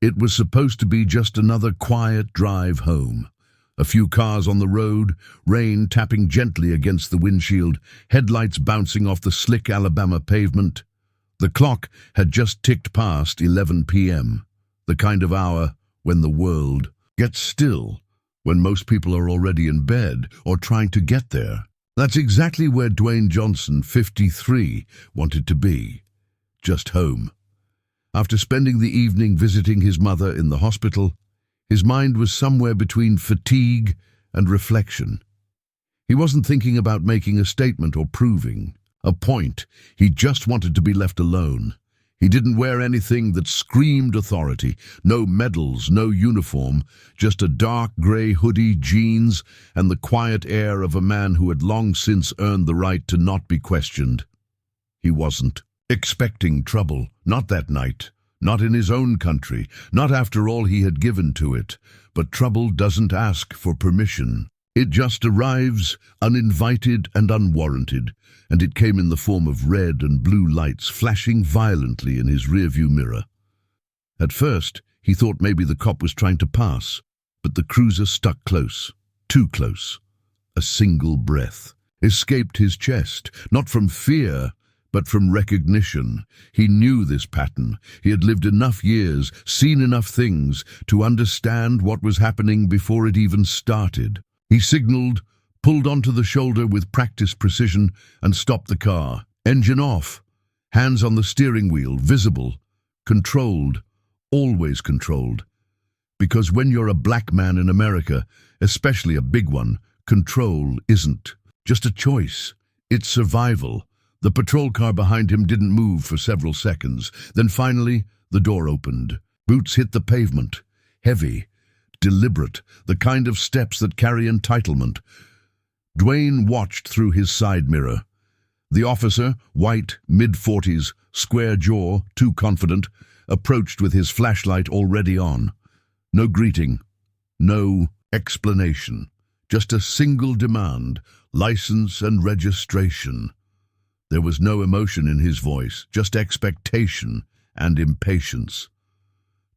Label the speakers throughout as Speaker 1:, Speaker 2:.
Speaker 1: It was supposed to be just another quiet drive home. A few cars on the road, rain tapping gently against the windshield, headlights bouncing off the slick Alabama pavement. The clock had just ticked past 11 p.m., the kind of hour when the world gets still, when most people are already in bed or trying to get there. That's exactly where Dwayne Johnson, 53, wanted to be. Just home. After spending the evening visiting his mother in the hospital, his mind was somewhere between fatigue and reflection. He wasn't thinking about making a statement or proving a point. He just wanted to be left alone. He didn't wear anything that screamed authority. No medals, no uniform, just a dark grey hoodie, jeans, and the quiet air of a man who had long since earned the right to not be questioned. He wasn't expecting trouble, not that night, not in his own country, not after all he had given to it. But trouble doesn't ask for permission. It just arrives, uninvited and unwarranted, and it came in the form of red and blue lights flashing violently in his rearview mirror. At first, he thought maybe the cop was trying to pass, but the cruiser stuck close, too close. A single breath escaped his chest, not from fear, but from recognition. He knew this pattern. He had lived enough years, seen enough things, to understand what was happening before it even started. He signaled, pulled onto the shoulder with practiced precision, and stopped the car. Engine off, hands on the steering wheel, visible, controlled, always controlled. Because when you're a black man in America, especially a big one, control isn't just a choice, it's survival. The patrol car behind him didn't move for several seconds. Then finally, the door opened. Boots hit the pavement, heavy, deliberate, the kind of steps that carry entitlement. Dwayne watched through his side mirror. The officer, white, mid-40s, square jaw, too confident, approached with his flashlight already on. No greeting, no explanation, just a single demand, license and registration. There was no emotion in his voice, just expectation and impatience.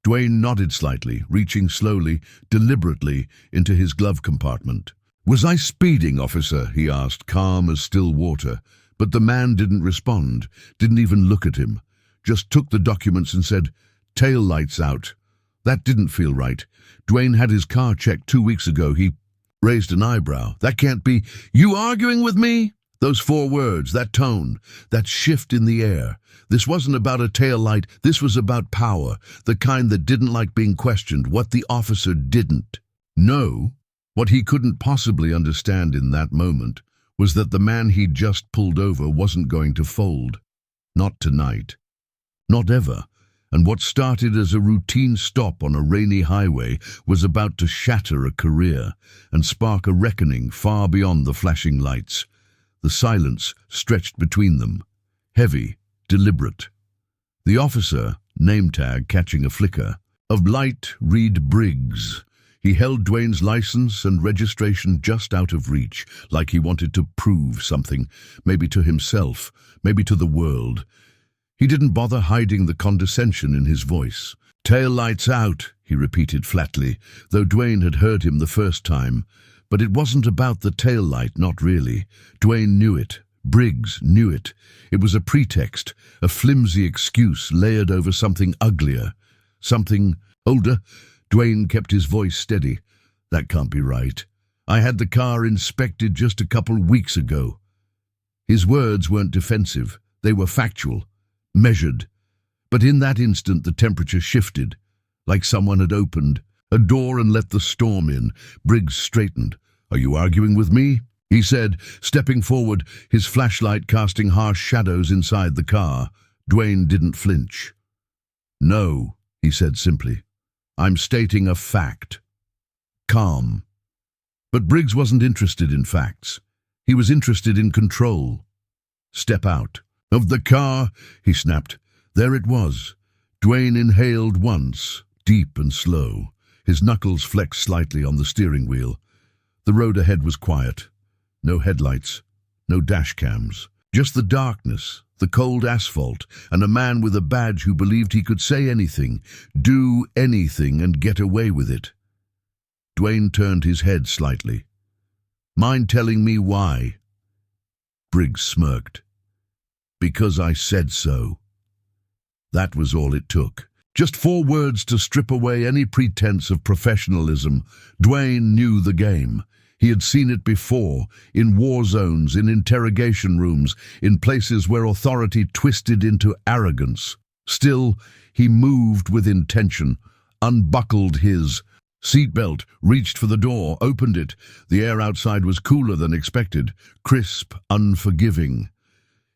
Speaker 1: Dwayne nodded slightly, reaching slowly, deliberately, into his glove compartment. "Was I speeding, officer?" he asked, calm as still water. But the man didn't respond, didn't even look at him. Just took the documents and said, "Tail lights out." That didn't feel right. Dwayne had his car checked 2 weeks ago. He raised an eyebrow. "That can't be. You arguing with me?" Those 4 words, that tone, that shift in the air. This wasn't about a tail light, this was about power, the kind that didn't like being questioned, what the officer didn't know. What he couldn't possibly understand in that moment was that the man he'd just pulled over wasn't going to fold. Not tonight. Not ever. And what started as a routine stop on a rainy highway was about to shatter a career and spark a reckoning far beyond the flashing lights. The silence stretched between them, heavy, deliberate. The officer, name tag catching a flicker, of light read Briggs. He held Dwayne's license and registration just out of reach, like he wanted to prove something, maybe to himself, maybe to the world. He didn't bother hiding the condescension in his voice. "Tail lights out," he repeated flatly, though Dwayne had heard him the first time. But it wasn't about the tail light, not really. Dwayne knew it. Briggs knew it. It was a pretext, a flimsy excuse layered over something uglier, something older. Dwayne kept his voice steady. "That can't be right. I had the car inspected just a couple weeks ago." His words weren't defensive. They were factual, measured. But in that instant the temperature shifted, like someone had opened a door and let the storm in. Briggs straightened. "Are you arguing with me?" he said, stepping forward, his flashlight casting harsh shadows inside the car. Dwayne didn't flinch. "No," he said simply. "I'm stating a fact." Calm. But Briggs wasn't interested in facts. He was interested in control. "Step out." "Of the car," he snapped. There it was. Dwayne inhaled once, deep and slow. His knuckles flexed slightly on the steering wheel. The road ahead was quiet. No headlights, no dash cams. Just the darkness, the cold asphalt, and a man with a badge who believed he could say anything, do anything, and get away with it. Dwayne turned his head slightly. "Mind telling me why?" Briggs smirked. "Because I said so." That was all it took. Just 4 words to strip away any pretense of professionalism. Dwayne knew the game. He had seen it before, in war zones, in interrogation rooms, in places where authority twisted into arrogance. Still, he moved with intention, unbuckled his seatbelt, reached for the door, opened it. The air outside was cooler than expected, crisp, unforgiving.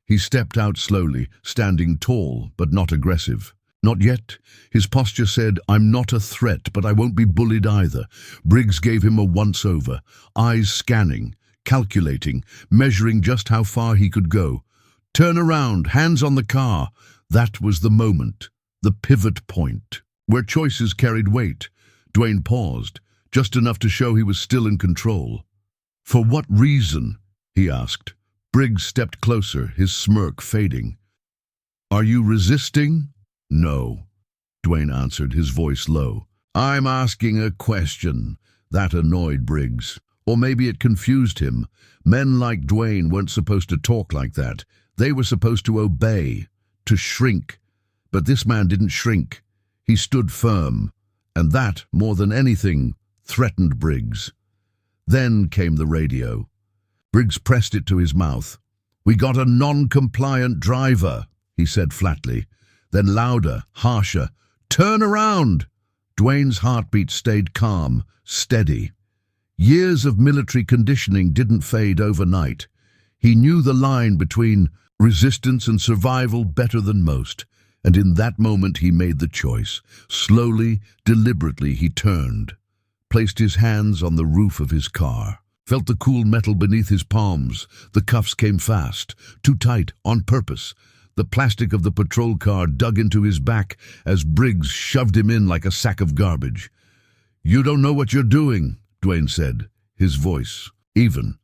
Speaker 1: He stepped out slowly, standing tall but not aggressive. Not yet. His posture said, "I'm not a threat, but I won't be bullied either." Briggs gave him a once-over, eyes scanning, calculating, measuring just how far he could go. "Turn around, hands on the car." That was the moment, the pivot point, where choices carried weight. Dwayne paused, just enough to show he was still in control. "For what reason?" he asked. Briggs stepped closer, his smirk fading. "Are you resisting?" "No," Dwayne answered, his voice low. "I'm asking a question." That annoyed Briggs. Or maybe it confused him. Men like Dwayne weren't supposed to talk like that. They were supposed to obey, to shrink. But this man didn't shrink. He stood firm. And that, more than anything, threatened Briggs. Then came the radio. Briggs pressed it to his mouth. "We got a non-compliant driver," he said flatly. Then louder, harsher, "Turn around!" Dwayne's heartbeat stayed calm, steady. Years of military conditioning didn't fade overnight. He knew the line between resistance and survival better than most, and in that moment he made the choice. Slowly, deliberately he turned, placed his hands on the roof of his car, felt the cool metal beneath his palms. The cuffs came fast, too tight, on purpose. The plastic of the patrol car dug into his back as Briggs shoved him in like a sack of garbage. "You don't know what you're doing," Dwayne said, his voice even.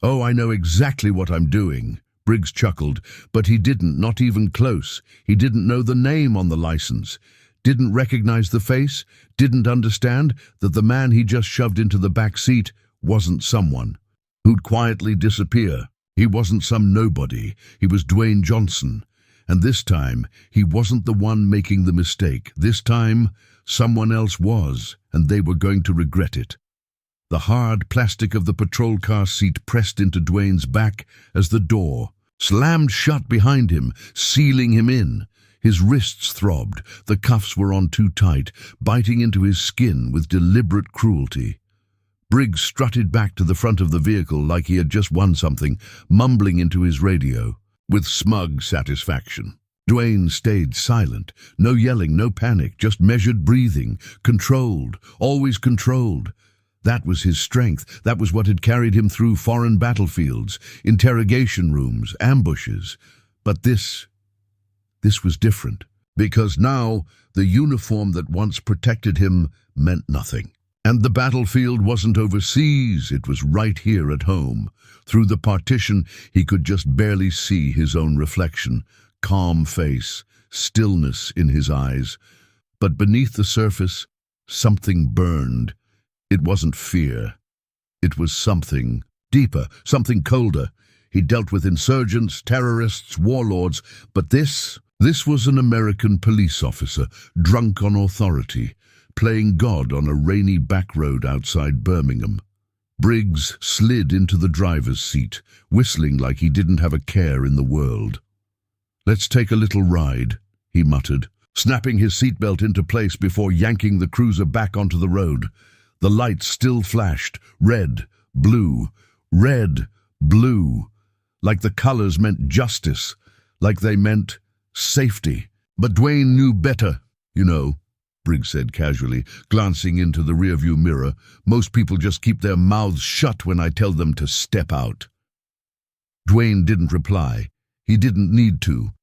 Speaker 1: "Oh, I know exactly what I'm doing." Briggs chuckled, but he didn't, not even close. He didn't know the name on the license, didn't recognize the face, didn't understand that the man he just shoved into the back seat wasn't someone who'd quietly disappear. He wasn't some nobody. He was Dwayne Johnson. And this time, he wasn't the one making the mistake. This time, someone else was, and they were going to regret it. The hard plastic of the patrol car seat pressed into Dwayne's back as the door slammed shut behind him, sealing him in. His wrists throbbed. The cuffs were on too tight, biting into his skin with deliberate cruelty. Briggs strutted back to the front of the vehicle like he had just won something, mumbling into his radio with smug satisfaction. Dwayne stayed silent. No yelling, no panic, just measured breathing, controlled, always controlled. That was his strength. That was what had carried him through foreign battlefields, interrogation rooms, ambushes. But this was different, because now the uniform that once protected him meant nothing. And the battlefield wasn't overseas, it was right here at home. Through the partition, he could just barely see his own reflection. Calm face, stillness in his eyes. But beneath the surface, something burned. It wasn't fear. It was something deeper, something colder. He dealt with insurgents, terrorists, warlords, but this was an American police officer, drunk on authority, playing God on a rainy back road outside Birmingham. Briggs slid into the driver's seat, whistling like he didn't have a care in the world. "Let's take a little ride," he muttered, snapping his seatbelt into place before yanking the cruiser back onto the road. The lights still flashed, red, blue, like the colors meant justice, like they meant safety. But Dwayne knew better, you know, Briggs said casually, glancing into the rearview mirror. "Most people just keep their mouths shut when I tell them to step out." Dwayne didn't reply. He didn't need to.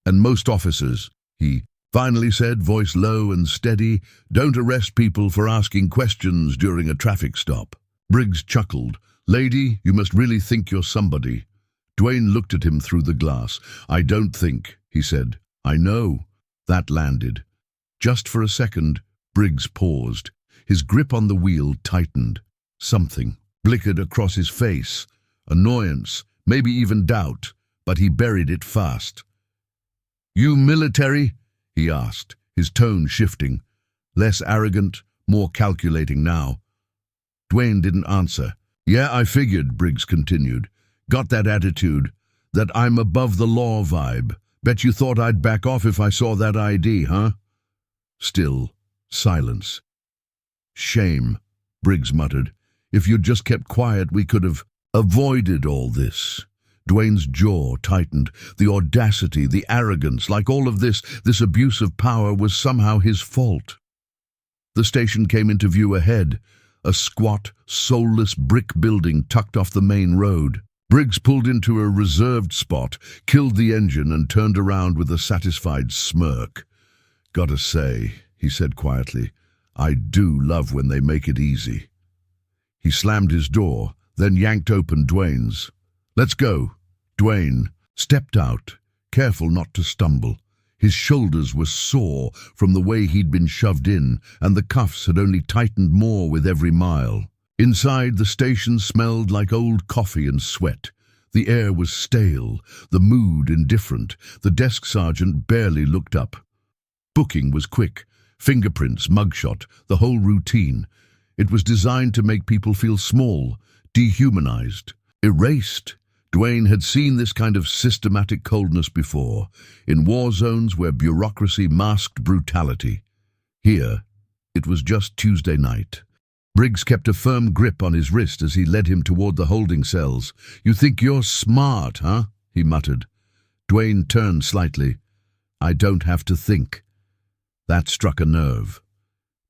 Speaker 1: "And most officers," he finally said, voice low and steady, "don't arrest people for asking questions during a traffic stop." Briggs chuckled. "Lady, you must really think you're somebody." Dwayne looked at him through the glass. "I don't think," he said. "I know." That landed. Just for a second, Briggs paused. His grip on the wheel tightened. Something flickered across his face. Annoyance, maybe even doubt, but he buried it fast. "You military?" he asked, his tone shifting. Less arrogant, more calculating now. Dwayne didn't answer. "Yeah, I figured," Briggs continued. "Got that attitude, that I'm above the law vibe. Bet you thought I'd back off if I saw that ID, huh?" Still, silence. "Shame," Briggs muttered. "If you'd just kept quiet, we could have avoided all this." Dwayne's jaw tightened. The audacity, the arrogance, like all of this abuse of power was somehow his fault. The station came into view ahead, a squat, soulless brick building tucked off the main road. Briggs pulled into a reserved spot, killed the engine, and turned around with a satisfied smirk. "Gotta say," he said quietly, "I do love when they make it easy." He slammed his door, then yanked open Dwayne's. "Let's go." Dwayne stepped out, careful not to stumble. His shoulders were sore from the way he'd been shoved in, and the cuffs had only tightened more with every mile. Inside, the station smelled like old coffee and sweat. The air was stale, the mood indifferent. The desk sergeant barely looked up. Booking was quick. Fingerprints, mugshot, the whole routine. It was designed to make people feel small, dehumanized, erased. Dwayne had seen this kind of systematic coldness before, in war zones where bureaucracy masked brutality. Here, it was just Tuesday night. Briggs kept a firm grip on his wrist as he led him toward the holding cells. "You think you're smart, huh?" he muttered. Dwayne turned slightly. "I don't have to think." That struck a nerve.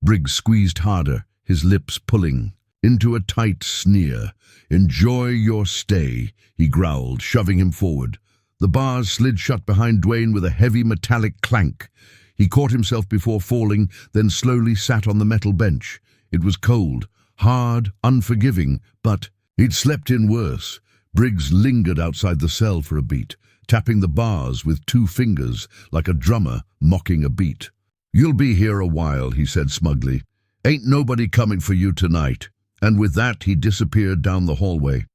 Speaker 1: Briggs squeezed harder, his lips pulling into a tight sneer. "Enjoy your stay," he growled, shoving him forward. The bars slid shut behind Dwayne with a heavy metallic clank. He caught himself before falling, then slowly sat on the metal bench. It was cold, hard, unforgiving, but he'd slept in worse. Briggs lingered outside the cell for a beat, tapping the bars with 2 fingers like a drummer mocking a beat. "You'll be here a while," he said smugly. "Ain't nobody coming for you tonight." And with that, he disappeared down the hallway.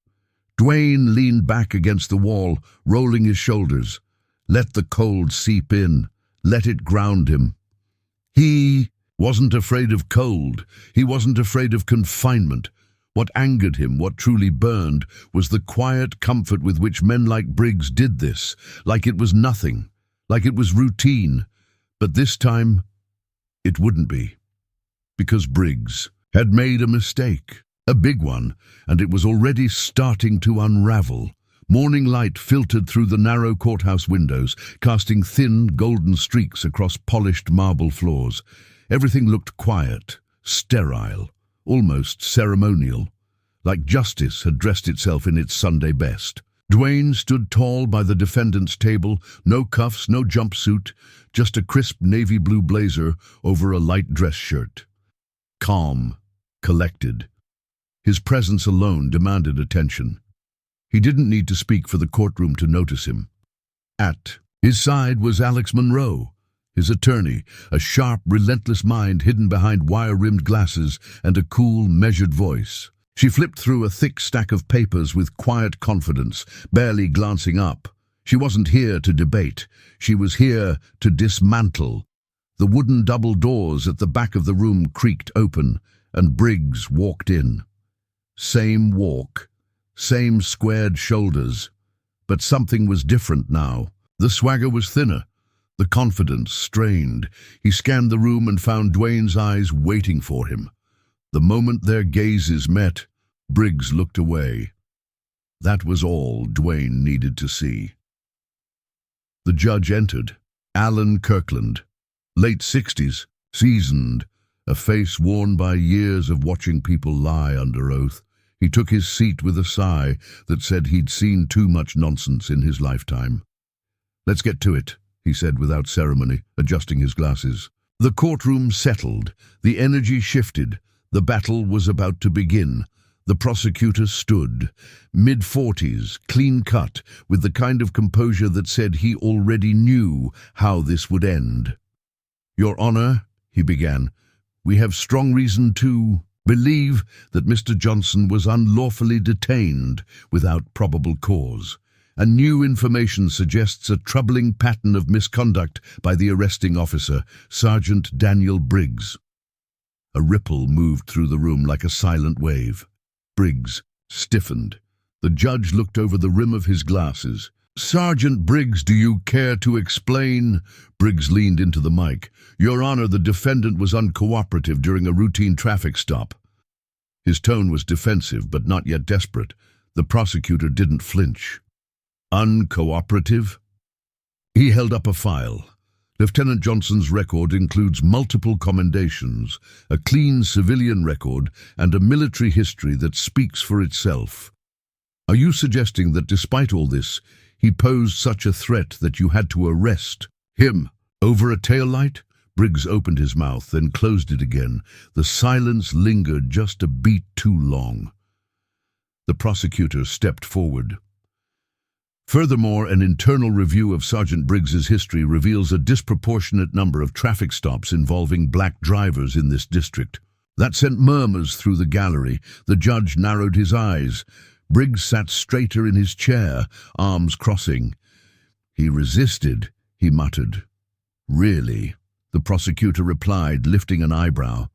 Speaker 1: Dwayne leaned back against the wall, rolling his shoulders. Let the cold seep in. Let it ground him. He wasn't afraid of cold. He wasn't afraid of confinement. What angered him, what truly burned, was the quiet comfort with which men like Briggs did this, like it was nothing, like it was routine. But this time, it wouldn't be. Because Briggs had made a mistake, a big one, and it was already starting to unravel. Morning light filtered through the narrow courthouse windows, casting thin, golden streaks across polished marble floors. Everything looked quiet, sterile, almost ceremonial, like justice had dressed itself in its Sunday best. Dwayne stood tall by the defendant's table, no cuffs, no jumpsuit, just a crisp navy blue blazer over a light dress shirt. Calm, collected. His presence alone demanded attention. He didn't need to speak for the courtroom to notice him. At his side was Alex Monroe, his attorney, a sharp, relentless mind hidden behind wire-rimmed glasses and a cool, measured voice. She flipped through a thick stack of papers with quiet confidence, barely glancing up. She wasn't here to debate. She was here to dismantle. The wooden double doors at the back of the room creaked open, and Briggs walked in. Same walk, same squared shoulders, but something was different now. The swagger was thinner, the confidence strained. He scanned the room and found Dwayne's eyes waiting for him. The moment their gazes met, Briggs looked away. That was all Dwayne needed to see. The judge entered, Alan Kirkland. Late 60s, seasoned, a face worn by years of watching people lie under oath. He took his seat with a sigh that said he'd seen too much nonsense in his lifetime. "Let's get to it," he said without ceremony, adjusting his glasses. The courtroom settled, the energy shifted, the battle was about to begin. The prosecutor stood, mid-40s, clean-cut, with the kind of composure that said he already knew how this would end. "Your Honor," he began, "we have strong reason to believe that Mr. Johnson was unlawfully detained without probable cause, and new information suggests a troubling pattern of misconduct by the arresting officer, Sergeant Daniel Briggs." A ripple moved through the room like a silent wave. Briggs stiffened. The judge looked over the rim of his glasses. "Sergeant Briggs, do you care to explain?" Briggs leaned into the mic. "Your Honor, the defendant was uncooperative during a routine traffic stop." His tone was defensive, but not yet desperate. The prosecutor didn't flinch. "Uncooperative?" He held up a file. Lieutenant Johnson's record includes multiple commendations, a clean civilian record, and a military history that speaks for itself. Are you suggesting that despite all this, he posed such a threat that you had to arrest him over a taillight? Briggs opened his mouth, then closed it again. The silence lingered just a beat too long. The prosecutor stepped forward. "Furthermore, an internal review of Sergeant Briggs's history reveals a disproportionate number of traffic stops involving black drivers in this district." That sent murmurs through the gallery. The judge narrowed his eyes. Briggs sat straighter in his chair, arms crossing. "He resisted," he muttered. "Really?" the prosecutor replied, lifting an eyebrow.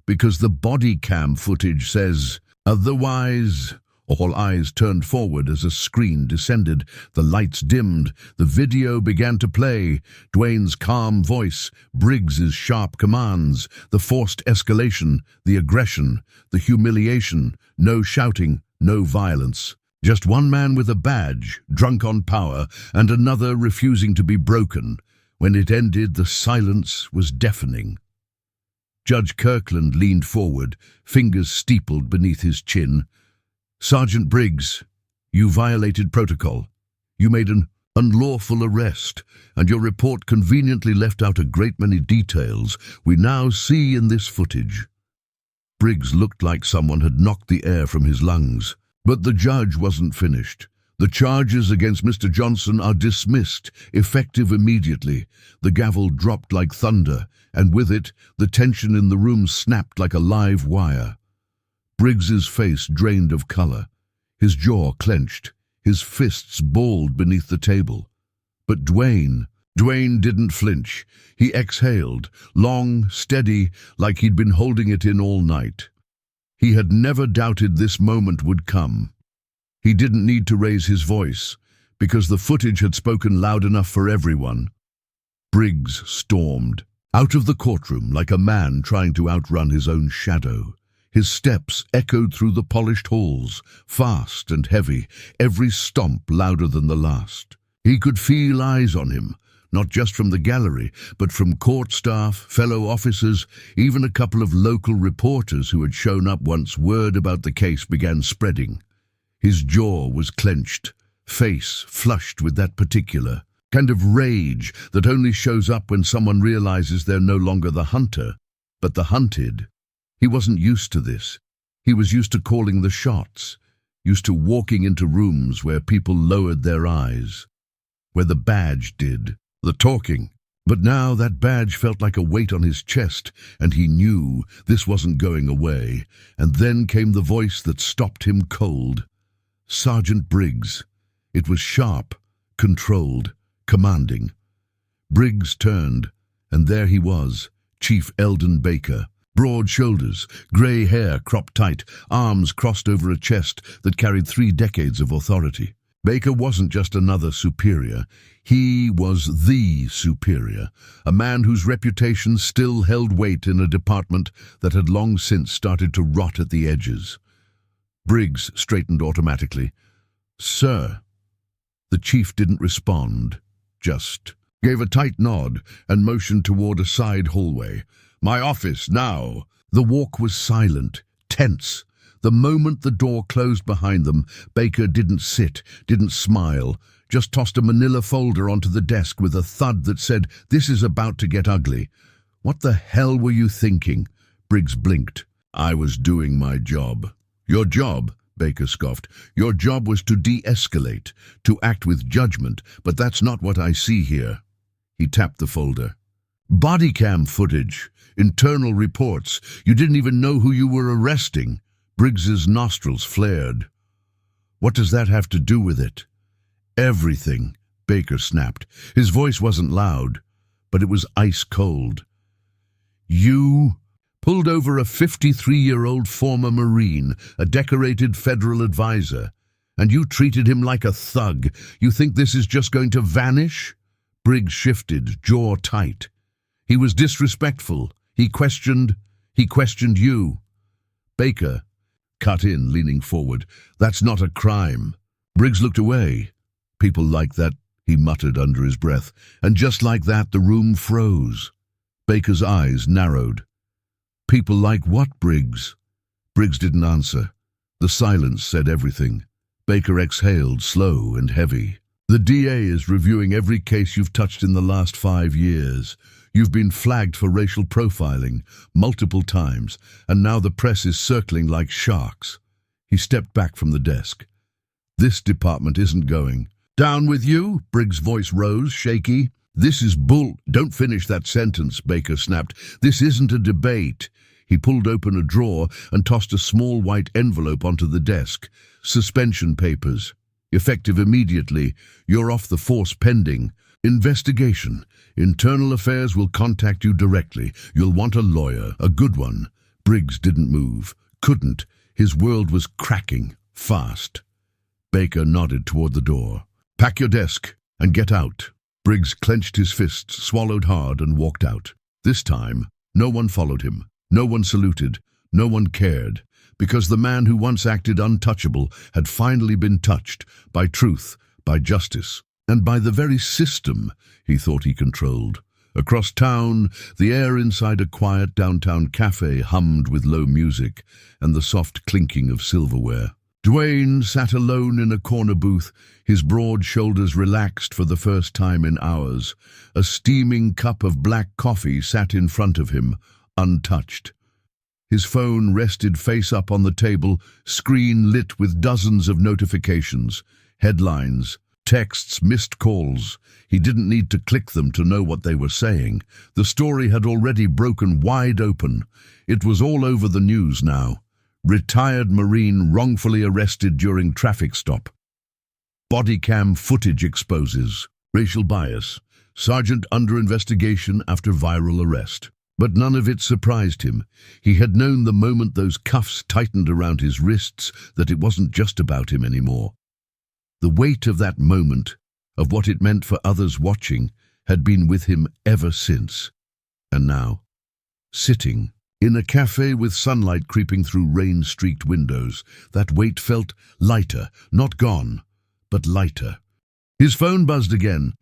Speaker 1: "Because the body cam footage says otherwise." All eyes turned forward as a screen descended. The lights dimmed. The video began to play. Dwayne's calm voice, Briggs's sharp commands, the forced escalation, the aggression, the humiliation, no shouting, no violence. Just one man with a badge, drunk on power, and another refusing to be broken. When it ended, the silence was deafening. Judge Kirkland leaned forward, fingers steepled beneath his chin. "Sergeant Briggs, you violated protocol. You made an unlawful arrest, and your report conveniently left out a great many details we now see in this footage." Briggs looked like someone had knocked the air from his lungs. But the judge wasn't finished. "The charges against Mr. Johnson are dismissed, effective immediately." The gavel dropped like thunder, and with it, the tension in the room snapped like a live wire. Briggs's face drained of color. His jaw clenched, his fists balled beneath the table. But Dwayne didn't flinch. He exhaled, long, steady, like he'd been holding it in all night. He had never doubted this moment would come. He didn't need to raise his voice, because the footage had spoken loud enough for everyone. Briggs stormed out of the courtroom like a man trying to outrun his own shadow. His steps echoed through the polished halls, fast and heavy, every stomp louder than the last. He could feel eyes on him, not just from the gallery, but from court staff, fellow officers, even a couple of local reporters who had shown up once word about the case began spreading. His jaw was clenched, face flushed with that particular kind of rage that only shows up when someone realizes they're no longer the hunter, but the hunted. He wasn't used to this. He was used to calling the shots, used to walking into rooms where people lowered their eyes, where the badge did the talking. But now that badge felt like a weight on his chest, and he knew this wasn't going away. And then came the voice that stopped him cold. Sergeant Briggs. It was sharp, controlled, commanding. Briggs turned, and there he was, Chief Eldon Baker. Broad shoulders, grey hair cropped tight, arms crossed over a chest that carried 3 decades of authority. Baker wasn't just another superior. He was the superior, a man whose reputation still held weight in a department that had long since started to rot at the edges. Briggs straightened automatically. "Sir." The chief didn't respond, just gave a tight nod and motioned toward a side hallway. "My office, now." The walk was silent, tense. The moment the door closed behind them, Baker didn't sit, didn't smile, just tossed a manila folder onto the desk with a thud that said, "This is about to get ugly." "What the hell were you thinking?" Briggs blinked. "I was doing my job." Your job, Baker scoffed, your job was to de-escalate, to act with judgment, but that's not what I see here. He tapped the folder. Body cam footage, internal reports. You didn't even know who you were arresting. Briggs's nostrils flared. What does that have to do with it? Everything, Baker snapped. His voice wasn't loud, but it was ice cold. You pulled over a 53-year-old former Marine, a decorated federal advisor, and you treated him like a thug. You think this is just going to vanish? Briggs shifted, jaw tight. He was disrespectful. He questioned you. Baker cut in, leaning forward. That's not a crime. Briggs looked away. People like that, he muttered under his breath, and just like that the room froze. Baker's eyes narrowed. People like what, Briggs? Briggs didn't answer. The silence said everything. Baker exhaled, slow and heavy. The DA is reviewing every case you've touched in the last 5 years. You've been flagged for racial profiling multiple times, and now the press is circling like sharks. He stepped back from the desk. This department isn't going. Down with you? Briggs' voice rose, shaky. This is bull. Don't finish that sentence, Baker snapped. This isn't a debate. He pulled open a drawer and tossed a small white envelope onto the desk. Suspension papers. Effective immediately. You're off the force pending. Investigation. Internal Affairs will contact you directly. You'll want a lawyer, a good one. Briggs didn't move. Couldn't. His world was cracking. Fast. Baker nodded toward the door. Pack your desk and get out. Briggs clenched his fists, swallowed hard, and walked out. This time, no one followed him. No one saluted. No one cared. Because the man who once acted untouchable had finally been touched by truth, by justice, and by the very system he thought he controlled. Across town, the air inside a quiet downtown cafe hummed with low music and the soft clinking of silverware. Dwayne sat alone in a corner booth, his broad shoulders relaxed for the first time in hours. A steaming cup of black coffee sat in front of him, untouched. His phone rested face up on the table, screen lit with dozens of notifications, headlines, texts, missed calls. He didn't need to click them to know what they were saying. The story had already broken wide open. It was all over the news now. Retired Marine wrongfully arrested during traffic stop. Body cam footage exposes. Racial bias. Sergeant under investigation after viral arrest. But none of it surprised him. He had known the moment those cuffs tightened around his wrists that it wasn't just about him anymore. The weight of that moment, of what it meant for others watching, had been with him ever since. And now, sitting in a cafe with sunlight creeping through rain-streaked windows, that weight felt lighter, not gone, but lighter. His phone buzzed again.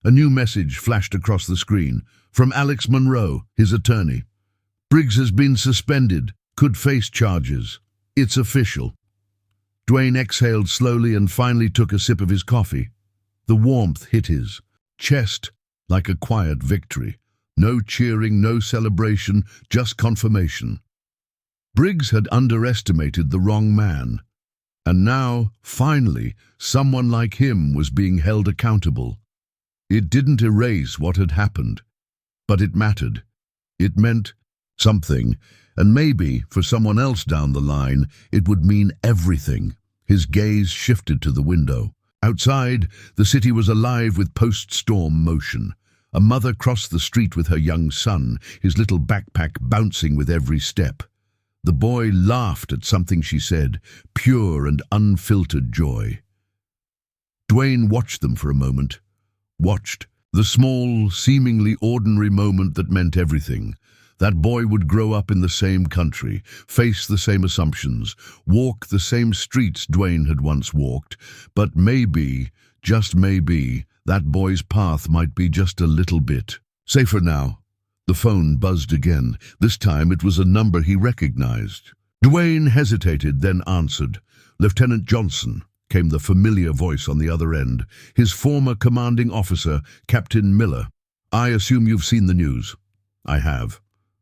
Speaker 1: A new message flashed across the screen, from Alex Monroe, his attorney. Briggs has been suspended, could face charges. It's official. Dwayne exhaled slowly and finally took a sip of his coffee. The warmth hit his chest like a quiet victory. No cheering, no celebration, just confirmation. Briggs had underestimated the wrong man. And now, finally, someone like him was being held accountable. It didn't erase what had happened, but it mattered. It meant something, and maybe, for someone else down the line, it would mean everything. His gaze shifted to the window. Outside, the city was alive with post-storm motion. A mother crossed the street with her young son, his little backpack bouncing with every step. The boy laughed at something she said, pure and unfiltered joy. Dwayne watched them for a moment. Watched the small, seemingly ordinary moment that meant everything. That boy would grow up in the same country, face the same assumptions, walk the same streets Dwayne had once walked, but maybe, just maybe, that boy's path might be just a little bit safer now. The phone buzzed again. This time it was a number he recognized. Dwayne hesitated, then answered. Lieutenant Johnson, came the familiar voice on the other end. His former commanding officer, Captain Miller. I assume you've seen the news. I have.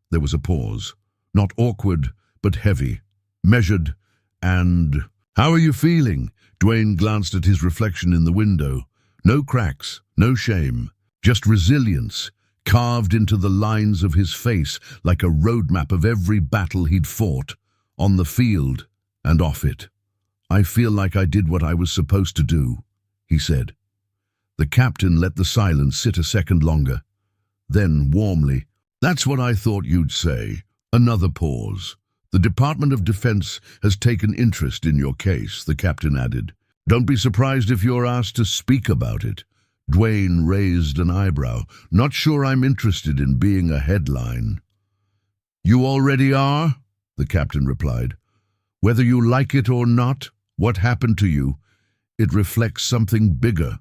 Speaker 1: There was a pause. Not awkward, but heavy. Measured, And how are you feeling? Dwayne glanced at his reflection in the window. No cracks, no shame, just resilience, carved into the lines of his face like a roadmap of every battle he'd fought, on the field and off it. I feel like I did what I was supposed to do, he said. The captain let the silence sit a second longer. Then, warmly, that's what I thought you'd say. Another pause. The Department of Defense has taken interest in your case, the captain added. Don't be surprised if you're asked to speak about it. Dwayne raised an eyebrow. Not sure I'm interested in being a headline. You already are, the captain replied. Whether you like it or not, what happened to you, it reflects something bigger.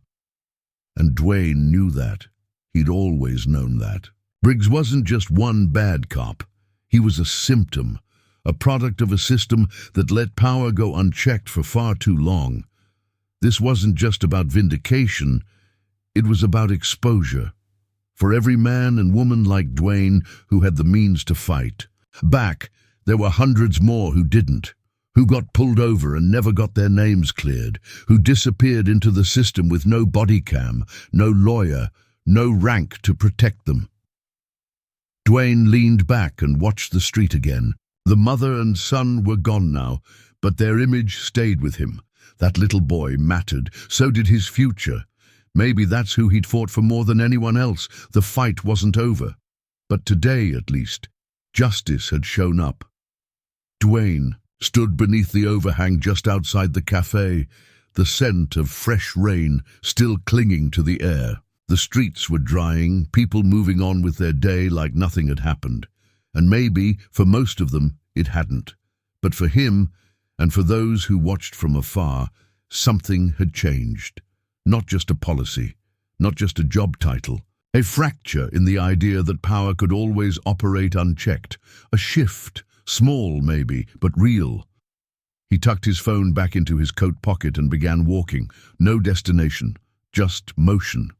Speaker 1: And Dwayne knew that. He'd always known that. Briggs wasn't just one bad cop. He was a symptom, a product of a system that let power go unchecked for far too long. This wasn't just about vindication, it was about exposure. For every man and woman like Dwayne who had the means to fight. Back, there were hundreds more who didn't, who got pulled over and never got their names cleared, who disappeared into the system with no body cam, no lawyer, no rank to protect them. Dwayne leaned back and watched the street again. The mother and son were gone now, but their image stayed with him. That little boy mattered, so did his future. Maybe that's who he'd fought for more than anyone else. The fight wasn't over. But today, at least, justice had shown up. Dwayne stood beneath the overhang just outside the cafe, the scent of fresh rain still clinging to the air. The streets were drying, people moving on with their day like nothing had happened. And maybe, for most of them, it hadn't. But for him, and for those who watched from afar, something had changed. Not just a policy, not just a job title, a fracture in the idea that power could always operate unchecked, a shift, small maybe, but real. He tucked his phone back into his coat pocket and began walking. No destination, just motion.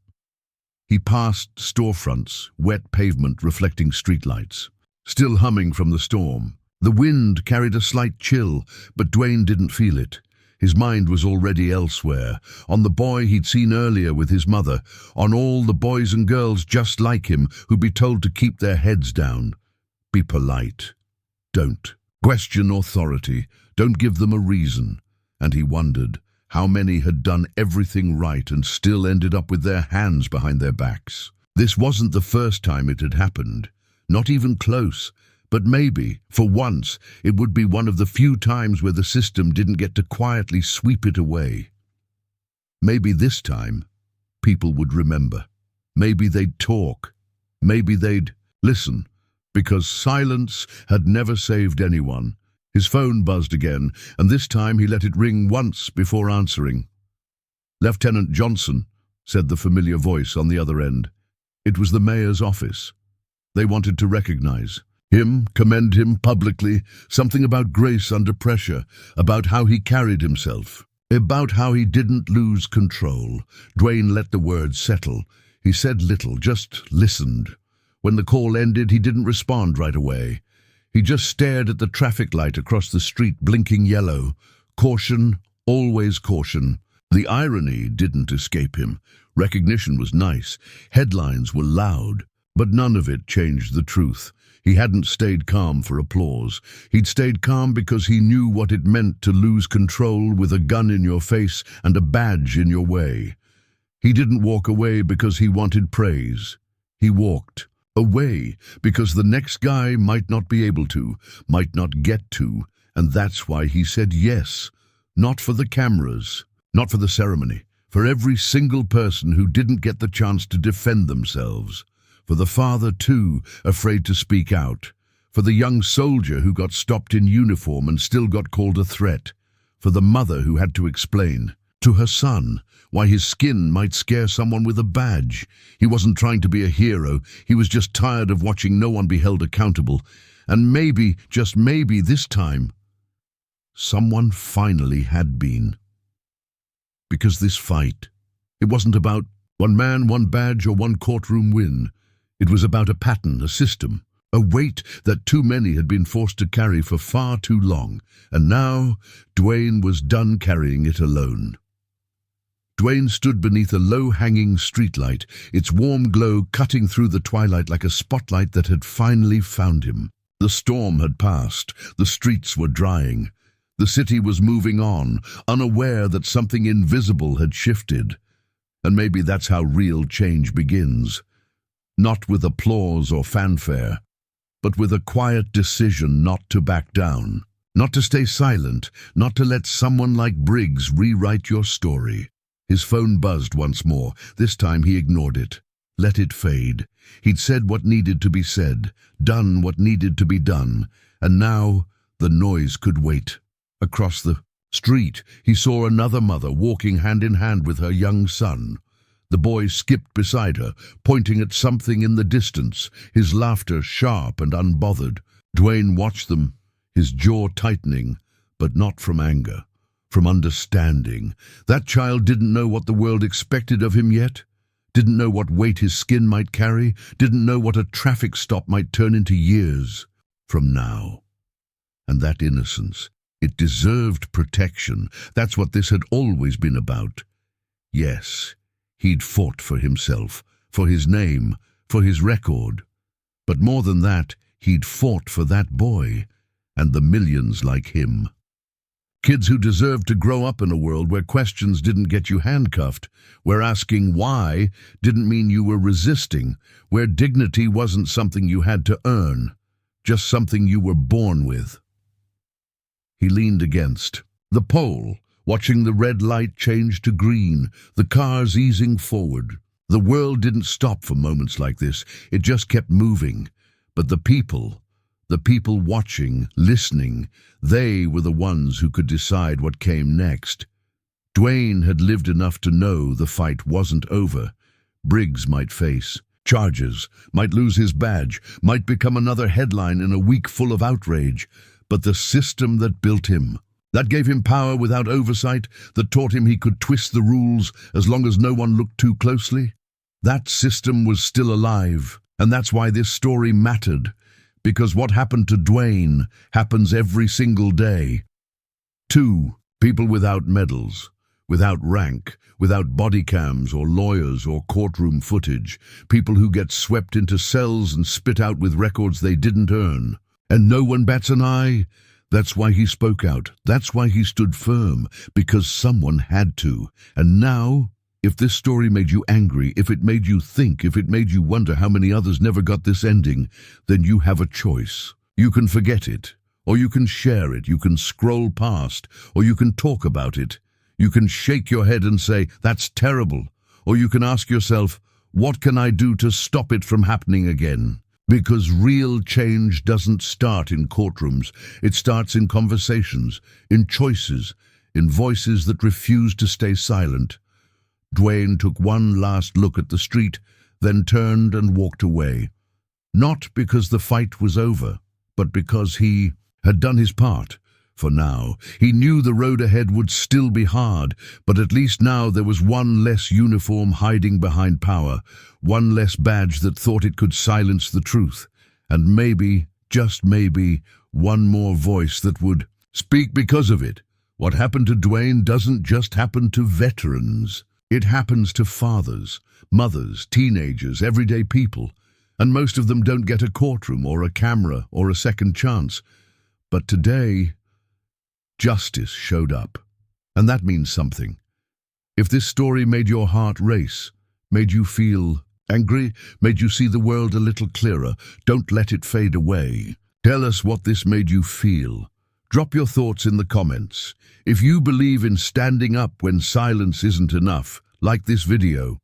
Speaker 1: He passed storefronts, wet pavement reflecting streetlights, still humming from the storm. The wind carried a slight chill, but Dwayne didn't feel it. His mind was already elsewhere, on the boy he'd seen earlier with his mother, on all the boys and girls just like him who'd be told to keep their heads down. Be polite. Don't. Question authority. Don't give them a reason. And he wondered how many had done everything right and still ended up with their hands behind their backs. This wasn't the first time it had happened. Not even close. But maybe, for once, it would be one of the few times where the system didn't get to quietly sweep it away. Maybe this time, people would remember. Maybe they'd talk. Maybe they'd listen, because silence had never saved anyone. His phone buzzed again, and this time he let it ring once before answering. "Lieutenant Johnson," said the familiar voice on the other end. It was the mayor's office. They wanted to recognize him, commend him publicly, something about grace under pressure, about how he carried himself, about how he didn't lose control. Dwayne let the words settle. He said little, just listened. When the call ended, he didn't respond right away. He just stared at the traffic light across the street, blinking yellow. Caution, always caution. The irony didn't escape him. Recognition was nice. Headlines were loud. But none of it changed the truth. He hadn't stayed calm for applause. He'd stayed calm because he knew what it meant to lose control with a gun in your face and a badge in your way. He didn't walk away because he wanted praise. He walked away because the next guy might not be able to, might not get to, and that's why he said yes. Not for the cameras, not for the ceremony, for every single person who didn't get the chance to defend themselves. For the father, too, afraid to speak out. For the young soldier who got stopped in uniform and still got called a threat. For the mother who had to explain to her son why his skin might scare someone with a badge. He wasn't trying to be a hero. He was just tired of watching no one be held accountable. And maybe, just maybe this time, someone finally had been. Because this fight, it wasn't about one man, one badge, or one courtroom win. It was about a pattern, a system, a weight that too many had been forced to carry for far too long, and now Dwayne was done carrying it alone. Dwayne stood beneath a low-hanging streetlight, its warm glow cutting through the twilight like a spotlight that had finally found him. The storm had passed, the streets were drying. The city was moving on, unaware that something invisible had shifted. And maybe that's how real change begins. Not with applause or fanfare, but with a quiet decision not to back down. Not to stay silent, not to let someone like Briggs rewrite your story. His phone buzzed once more. This time he ignored it. Let it fade. He'd said what needed to be said, done what needed to be done, and now the noise could wait. Across the street, he saw another mother walking hand in hand with her young son. The boy skipped beside her, pointing at something in the distance, his laughter sharp and unbothered. Dwayne watched them, his jaw tightening, but not from anger. From understanding. That child didn't know what the world expected of him yet, didn't know what weight his skin might carry, didn't know what a traffic stop might turn into years from now. And that innocence, it deserved protection. That's what this had always been about. Yes, he'd fought for himself, for his name, for his record. But more than that, he'd fought for that boy and the millions like him. Kids who deserved to grow up in a world where questions didn't get you handcuffed, where asking why didn't mean you were resisting, where dignity wasn't something you had to earn, just something you were born with. He leaned against the pole, watching the red light change to green, the cars easing forward. The world didn't stop for moments like this, it just kept moving. But the people watching, listening, they were the ones who could decide what came next. Dwayne had lived enough to know the fight wasn't over. Briggs might face charges, might lose his badge, might become another headline in a week full of outrage. But the system that built him, that gave him power without oversight, that taught him he could twist the rules as long as no one looked too closely, that system was still alive. And that's why this story mattered. Because what happened to Dwayne happens every single day. 2 people without medals, without rank, without body cams or lawyers or courtroom footage, people who get swept into cells and spit out with records they didn't earn. And no one bats an eye. That's why he spoke out. That's why he stood firm, because someone had to. And now, if this story made you angry, if it made you think, if it made you wonder how many others never got this ending, then you have a choice. You can forget it, or you can share it, you can scroll past, or you can talk about it. You can shake your head and say, that's terrible. Or you can ask yourself, what can I do to stop it from happening again? Because real change doesn't start in courtrooms. It starts in conversations, in choices, in voices that refuse to stay silent. Dwayne took one last look at the street, then turned and walked away. Not because the fight was over, but because he had done his part. For now, he knew the road ahead would still be hard, but at least now there was one less uniform hiding behind power, one less badge that thought it could silence the truth, and maybe, just maybe, one more voice that would speak because of it. What happened to Dwayne doesn't just happen to veterans. It happens to fathers, mothers, teenagers, everyday people, and most of them don't get a courtroom or a camera or a second chance. But today, justice showed up, and that means something. If this story made your heart race, made you feel angry, made you see the world a little clearer, don't let it fade away. Tell us what this made you feel. Drop your thoughts in the comments. If you believe in standing up when silence isn't enough, like this video,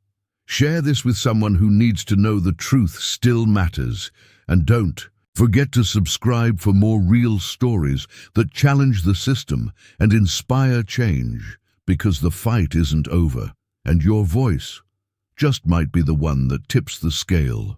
Speaker 1: share this with someone who needs to know the truth still matters. And don't forget to subscribe for more real stories that challenge the system and inspire change, because the fight isn't over, and your voice just might be the one that tips the scale.